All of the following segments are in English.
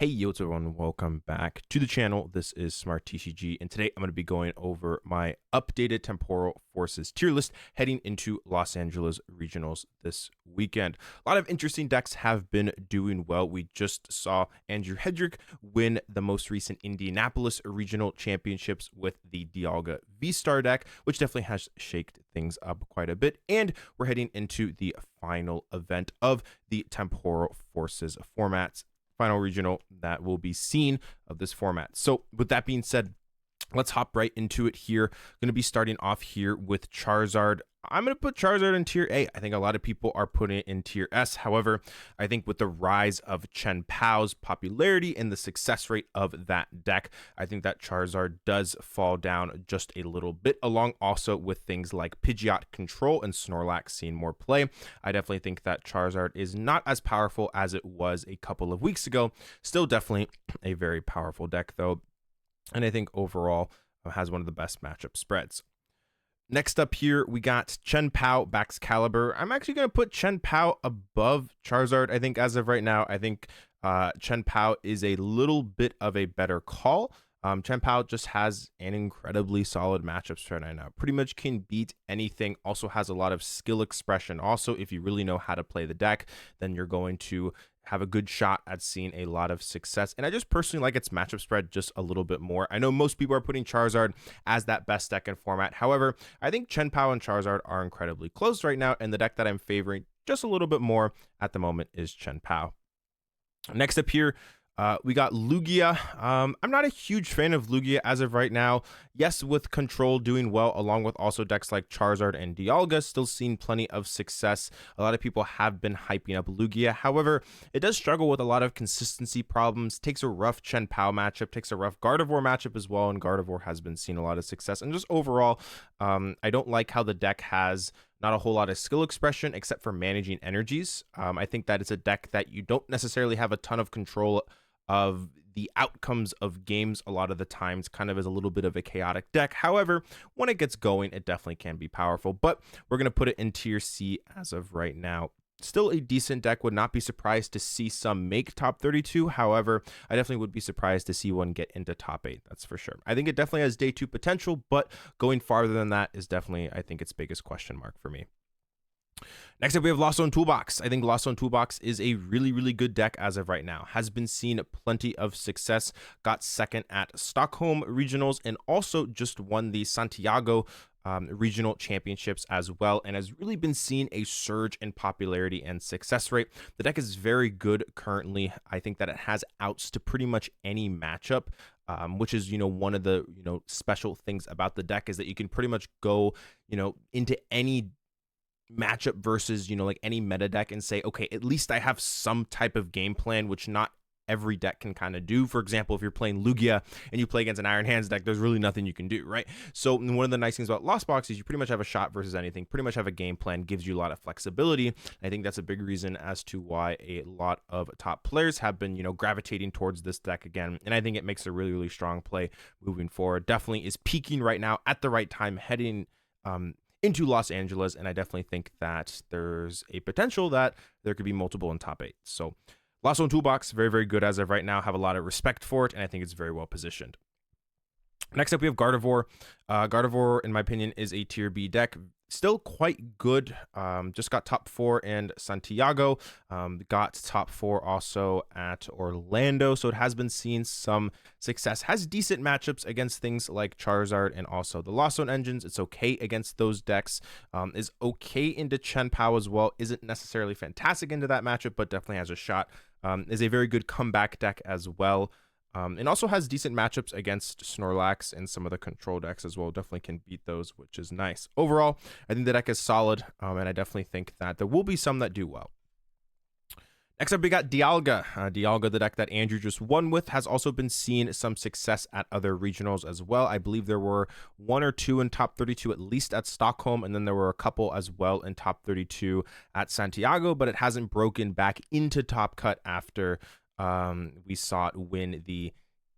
Hey, yo, what's up, everyone? Welcome back to the channel. This is Smart TCG, and today I'm going to be going over my updated Temporal Forces tier list heading into Los Angeles Regionals this weekend. A lot of interesting decks have been doing well. We just saw Andrew Hedrick win the most recent Indianapolis Regional Championships with the Dialga V-Star deck, which definitely has shaked things up quite a bit. And we're heading into the final event of the Temporal Forces formats. Final regional that will be seen of this format. So with that being said, let's hop right into it here. Going to be starting off here with Charizard. I'm going to put Charizard in tier A. I think a lot of people are putting it in tier S. However, I think with the rise of Chen Pao's popularity and the success rate of that deck, I think that Charizard does fall down just a little bit, along also with things like Pidgeot Control and Snorlax seeing more play. I definitely think that Charizard is not as powerful as it was a couple of weeks ago. Still definitely a very powerful deck, though. And I think overall has one of the best matchup spreads. Next up here, we got Chen Pao Baxcalibur. I'm actually going to put Chen Pao above Charizard. I think as of right now, I think Chen Pao is a little bit of a better call. Chen Pao just has an incredibly solid matchup spread right now. Pretty much can beat anything. Also has a lot of skill expression. Also, if you really know how to play the deck, then you're going to have a good shot at seeing a lot of success. And I just personally like its matchup spread just a little bit more. I know most people are putting Charizard as that best deck in format. However, I think Chen Pao and Charizard are incredibly close right now, and the deck that I'm favoring just a little bit more at the moment is Chen Pao. Next up here, we got Lugia. I'm not a huge fan of Lugia as of right now. Yes, with Control doing well, along with also decks like Charizard and Dialga, still seeing plenty of success. A lot of people have been hyping up Lugia. However, it does struggle with a lot of consistency problems. Takes a rough Chen Pao matchup, takes a rough Gardevoir matchup as well, and Gardevoir has been seeing a lot of success. And just overall, I don't like how the deck has not a whole lot of skill expression except for managing energies. I think that it's a deck that you don't necessarily have a ton of control of the outcomes of games a lot of the times, kind of as a little bit of a chaotic deck. However, when it gets going, it definitely can be powerful, but we're going to put it in tier C as of right now. Still a decent deck. Would not be surprised to see some make top 32. However, I definitely would be surprised to see one get into top 8. That's for sure. I think it definitely has day 2 potential, but going farther than that is definitely, I think, its biggest question mark for me. Next up, we have Lost Zone Toolbox. I think Lost Zone Toolbox is a really, really good deck as of right now. Has been seeing plenty of success. Got second at Stockholm Regionals and also just won the Santiago regional championships as well, and has really been seeing a surge in popularity and success rate. The deck is very good currently. I think that it has outs to pretty much any matchup. Which is, one of the, special things about the deck is that you can pretty much go, into any matchup versus, like any meta deck and say, okay, at least I have some type of game plan, which not every deck can kind of do. For example, if you're playing Lugia and you play against an Iron Hands deck, there's really nothing you can do, right? So one of the nice things about Lost Box is you pretty much have a shot versus anything, pretty much have a game plan, gives you a lot of flexibility. I think that's a big reason as to why a lot of top players have been, gravitating towards this deck again. And I think it makes a really, really strong play moving forward. Definitely is peaking right now at the right time, heading into Los Angeles, and I definitely think that there's a potential that there could be multiple in top 8. So Lost Zone Toolbox, very, very good as of right now. Have a lot of respect for it, and I think it's very well positioned. Next up, we have Gardevoir. Gardevoir, in my opinion, is a tier B deck. Still quite good. Just got top 4 in Santiago. Got top 4 also at Orlando. So it has been seeing some success. Has decent matchups against things like Charizard and also the Lost Zone engines. It's okay against those decks. Is okay into Chen Pao as well. Isn't necessarily fantastic into that matchup, but definitely has a shot. Is a very good comeback deck as well. And also has decent matchups against Snorlax and some of the control decks as well. Definitely can beat those, which is nice. Overall, I think the deck is solid, and I definitely think that there will be some that do well. Next up, we got Dialga. Dialga, the deck that Andrew just won with, has also been seeing some success at other regionals as well. I believe there were 1 or 2 in top 32, at least at Stockholm, and then there were a couple as well in top 32 at Santiago, but it hasn't broken back into top cut after we saw it win the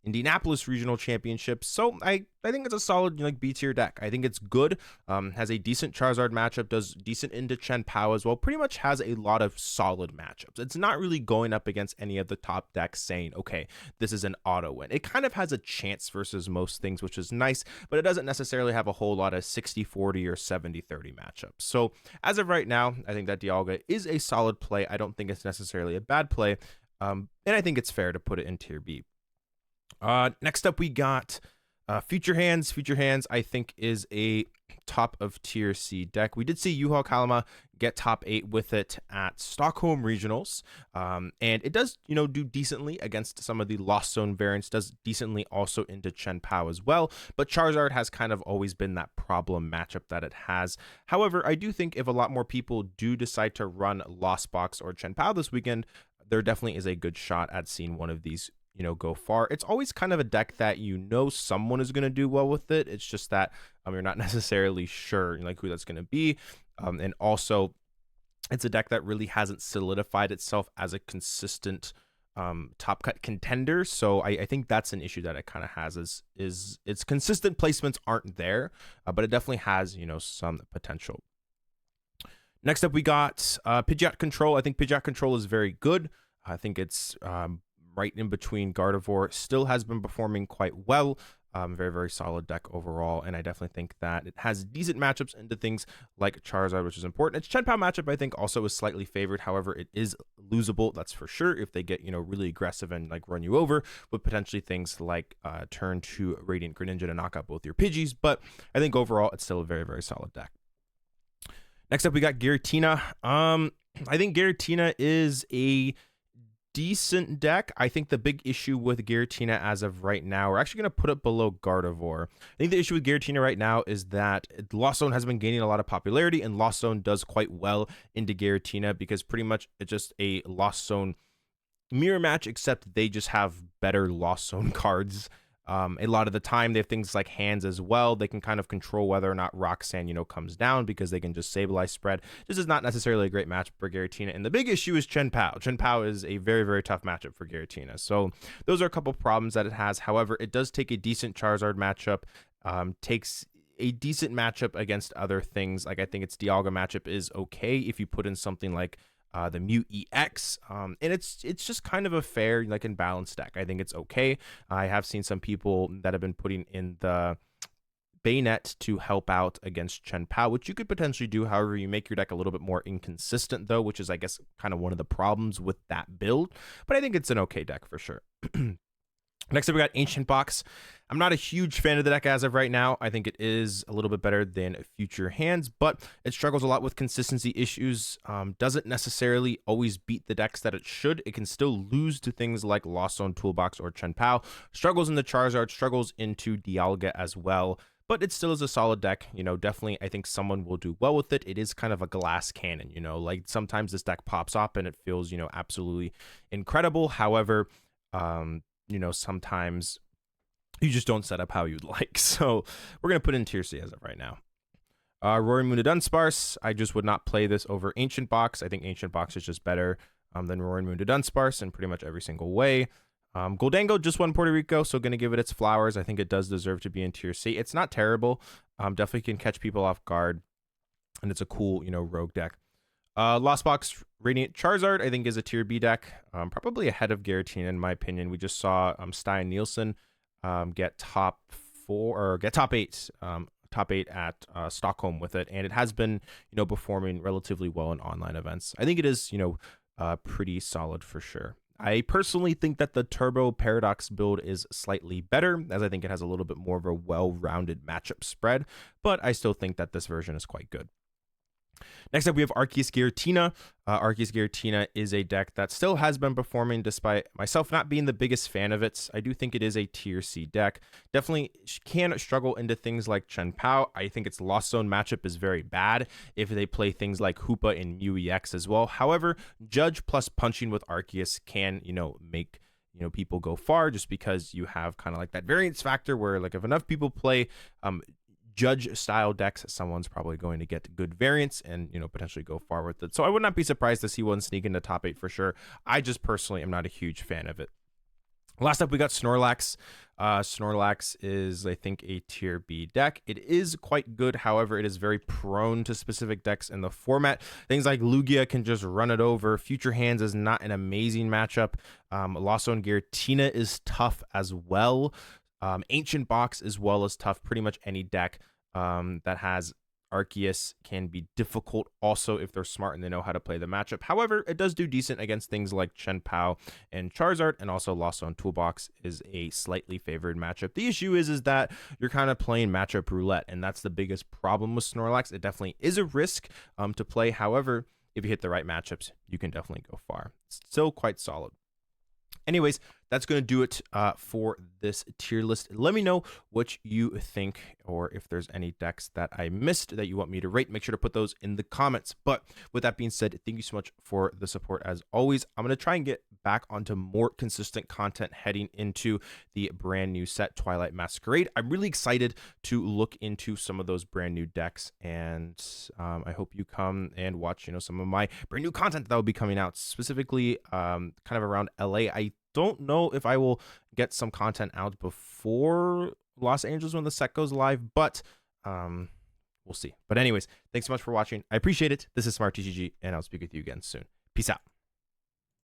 Indianapolis Regional Championships. So I think it's a solid like B tier deck. I think it's good. Has a decent Charizard matchup, does decent into Chen Pao as well. Pretty much has a lot of solid matchups. It's not really going up against any of the top decks saying, okay, this is an auto win. It kind of has a chance versus most things, which is nice, but it doesn't necessarily have a whole lot of 60-40 or 70-30 matchups. So as of right now, I think that Dialga is a solid play. I don't think it's necessarily a bad play. And I think it's fair to put it in tier B. Next up, we got Future Hands. Future Hands, I think, is a top of tier C deck. We did see Yuhao Kalama get top 8 with it at Stockholm Regionals, and it does, do decently against some of the Lost Zone variants, does decently also into Chen Pao as well, but Charizard has kind of always been that problem matchup that it has. However, I do think if a lot more people do decide to run Lost Box or Chen Pao this weekend, there definitely is a good shot at seeing one of these go far. It's always kind of a deck that someone is going to do well with it. It's just that you're not necessarily sure like who that's going to be. And also it's a deck that really hasn't solidified itself as a consistent top cut contender. So I think that's an issue that it kind of has is its consistent placements aren't there, but it definitely has, some potential. Next up, we got Pidgeot Control. I think Pidgeot Control is very good. I think it's right in between Gardevoir, still has been performing quite well. Very, very solid deck overall, and I definitely think that it has decent matchups into things like Charizard, which is important. Its Chen Pao matchup, I think, also is slightly favored. However, it is losable, that's for sure, if they get, really aggressive and like run you over with potentially things like turn 2 Radiant Greninja to knock out both your Pidgeys. But I think overall, it's still a very, very solid deck. Next up, we got Giratina. I think Giratina is a decent deck. I think the big issue with Giratina as of right now, we're actually going to put it below Gardevoir. I think the issue with Giratina right now is that Lost Zone has been gaining a lot of popularity, and Lost Zone does quite well into Giratina because pretty much it's just a Lost Zone mirror match, except they just have better Lost Zone cards. A lot of the time they have things like hands as well. They can kind of control whether or not Roxanne, comes down because they can just stabilize spread. This is not necessarily a great match for Giratina. And the big issue is Chen Pao. Chen Pao is a very, very tough matchup for Giratina. So those are a couple problems that it has. However, it does take a decent Charizard matchup, takes a decent matchup against other things. Like I think its Dialga matchup is okay if you put in something like the Mew EX, and it's just kind of a fair like and balanced deck. I think it's okay. I have seen some people that have been putting in the Bayonet to help out against Chen Pao, which you could potentially do. However, you make your deck a little bit more inconsistent though, which is I guess kind of one of the problems with that build, but I think it's an okay deck for sure. Next up, we got Ancient Box. I'm not a huge fan of the deck as of right now. I think it is a little bit better than Future Hands, but it struggles a lot with consistency issues. Doesn't necessarily always beat the decks that it should. It can still lose to things like Lost Zone Toolbox or Chen Pao. Struggles in the Charizard, struggles into Dialga as well. But it still is a solid deck. Definitely I think someone will do well with it. It is kind of a glass cannon, like sometimes this deck pops up and it feels, absolutely incredible. However, sometimes you just don't set up how you'd like. So we're going to put in tier C as of right now. Roaring Moon to Dunsparce. I just would not play this over Ancient Box. I think Ancient Box is just better than Roaring Moon to Dunsparce in pretty much every single way. Goldango just won Puerto Rico, so going to give it its flowers. I think it does deserve to be in tier C. It's not terrible. Definitely can catch people off guard, and it's a cool, rogue deck. Lost Box Radiant Charizard, I think, is a tier B deck, probably ahead of Giratina in my opinion. We just saw Stein Nielsen get top 8, top 8 at Stockholm with it, and it has been, performing relatively well in online events. I think it is, pretty solid for sure. I personally think that the Turbo Paradox build is slightly better, as I think it has a little bit more of a well-rounded matchup spread, but I still think that this version is quite good. Next up, we have Arceus Giratina. Arceus Giratina is a deck that still has been performing despite myself not being the biggest fan of it. I do think it is a tier C deck. Definitely can struggle into things like Chen Pao. I think its Lost Zone matchup is very bad if they play things like Hoopa and Mew EX as well. However, Judge plus punching with Arceus can, make people go far, just because you have kind of like that variance factor where like if enough people play Judge style decks, someone's probably going to get good variance and potentially go far with it. So I would not be surprised to see one sneak into top 8 for sure. I just personally am not a huge fan of it. Last up, we got Snorlax. Snorlax is, I think, a tier B deck. It is quite good. However, it is very prone to specific decks in the format. Things like Lugia can just run it over. Future Hands is not an amazing matchup. Lasso and Giratina is tough as well. Ancient Box as well as tough. Pretty much any deck that has Arceus can be difficult also if they're smart and they know how to play the matchup. However, it does do decent against things like Chen Pao and Charizard, and also Lasso and Toolbox is a slightly favored matchup. The issue is that you're kind of playing matchup roulette, and that's the biggest problem with Snorlax. It definitely is a risk to play. However, if you hit the right matchups, you can definitely go far. It's still quite solid. Anyways, that's going to do it for this tier list. Let me know what you think, or if there's any decks that I missed that you want me to rate. Make sure to put those in the comments. But with that being said, thank you so much for the support as always. I'm going to try and get back onto more consistent content heading into the brand new set, Twilight Masquerade. I'm really excited to look into some of those brand new decks, and I hope you come and watch, some of my brand new content that will be coming out, specifically kind of around LA. I don't know if I will get some content out before Los Angeles when the set goes live, but we'll see. But anyways, thanks so much for watching. I appreciate it. This is Smart TCG, and I'll speak with you again soon. Peace out.